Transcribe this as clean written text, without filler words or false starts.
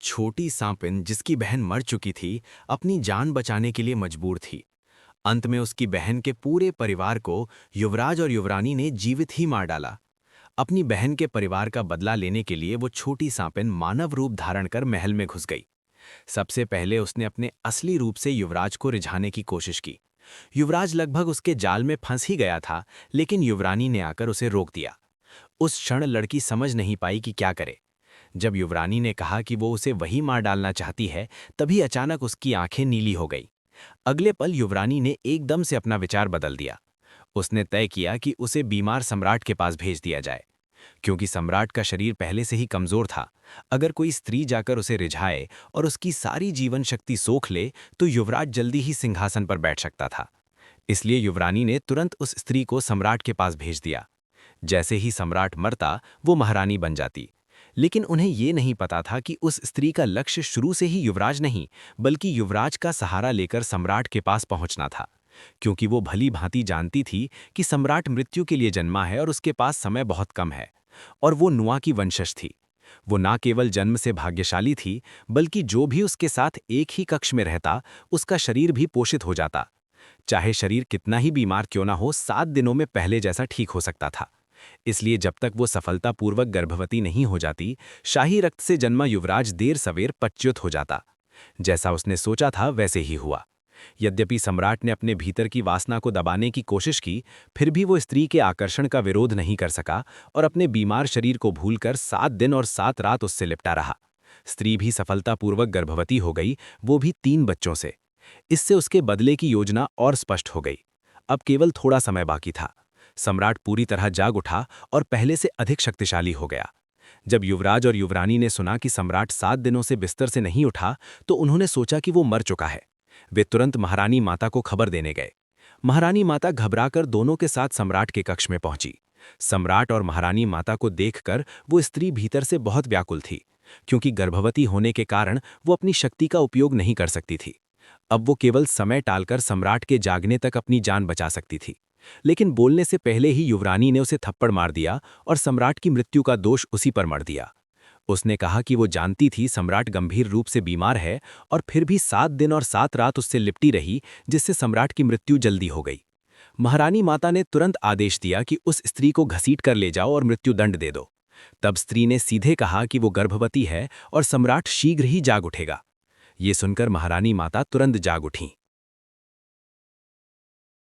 छोटी सांपिन जिसकी बहन मर चुकी थी, अपनी जान बचाने के लिए मजबूर थी। अंत में उसकी बहन के पूरे परिवार को युवराज और युवरानी ने जीवित ही मार डाला। अपनी बहन के परिवार का बदला लेने के लिए वो छोटी सांपिन मानव रूप धारण कर महल में घुस गई। सबसे पहले उसने अपने असली रूप से युवराज को रिझाने की कोशिश की। युवराज लगभग उसके जाल में फंस ही गया था, लेकिन युवरानी ने आकर उसे रोक दिया। उस क्षण लड़की समझ नहीं पाई कि क्या करे। जब युवरानी ने कहा कि वो उसे वही मार डालना चाहती है, तभी अचानक उसकी आंखें नीली हो गई। अगले पल युवरानी ने एकदम से अपना विचार बदल दिया। उसने तय किया कि उसे बीमार सम्राट के पास भेज दिया जाए। क्योंकि सम्राट का शरीर पहले से ही कमजोर था, अगर कोई स्त्री जाकर उसे रिझाए और उसकी सारी जीवन शक्ति सोख ले, तो युवराज जल्दी ही सिंहासन पर बैठ सकता था। इसलिए युवरानी ने तुरंत उस स्त्री को सम्राट के पास भेज दिया। जैसे ही सम्राट मरता, वो महारानी बन जाती। लेकिन उन्हें ये नहीं पता था कि उस स्त्री का लक्ष्य शुरू से ही युवराज नहीं, बल्कि युवराज का सहारा लेकर सम्राट के पास पहुंचना था। क्योंकि वो भली भांति जानती थी कि सम्राट मृत्यु के लिए जन्मा है और उसके पास समय बहुत कम है। और वो नुआ की वंशज थी। वो ना केवल जन्म से भाग्यशाली थी, बल्कि जो भी उसके साथ एक ही कक्ष में रहता, उसका शरीर भी पोषित हो जाता। चाहे शरीर कितना ही बीमार क्यों ना हो, 7 दिनों में पहले जैसा ठीक हो सकता था। इसलिए जब तक वो सफलतापूर्वक गर्भवती नहीं हो जाती, शाही रक्त से जन्मा युवराज देर सवेर पच्युत हो जाता। जैसा उसने सोचा था वैसे ही हुआ। यद्यपि सम्राट ने अपने भीतर की वासना को दबाने की कोशिश की, फिर भी वो स्त्री के आकर्षण का विरोध नहीं कर सका और अपने बीमार शरीर को भूलकर 7 दिन और 7 रात उससे लिपटा रहा। स्त्री भी सफलतापूर्वक गर्भवती हो गई, वो भी 3 बच्चों से। इससे उसके बदले की योजना और स्पष्ट हो गई। अब केवल थोड़ा समय बाकी था। सम्राट पूरी तरह जाग उठा और पहले से अधिक शक्तिशाली हो गया। जब युवराज और युवरानी ने सुना कि सम्राट 7 दिनों से बिस्तर से नहीं उठा, तो उन्होंने सोचा कि वो मर चुका है। वे तुरंत महारानी माता को खबर देने गए। महारानी माता घबराकर दोनों के साथ सम्राट के कक्ष में पहुंची। सम्राट और महारानी माता को देखकर वो स्त्री भीतर से बहुत व्याकुल थी, क्योंकि गर्भवती होने के कारण वो अपनी शक्ति का उपयोग नहीं कर सकती थी। अब वो केवल समय टालकर सम्राट के जागने तक अपनी जान बचा सकती थी। लेकिन बोलने से पहले ही युवरानी ने उसे थप्पड़ मार दिया और सम्राट की मृत्यु का दोष उसी पर मढ़ दिया। उसने कहा कि वो जानती थी सम्राट गंभीर रूप से बीमार है, और फिर भी 7 दिन और 7 रात उससे लिपटी रही, जिससे सम्राट की मृत्यु जल्दी हो गई। महारानी माता ने तुरंत आदेश दिया कि उस स्त्री को घसीट कर ले जाओ और मृत्युदंड दे दो। तब स्त्री ने सीधे कहा कि वो गर्भवती है और सम्राट शीघ्र ही जाग उठेगा। ये सुनकर महारानी माता तुरंत जाग उठीं।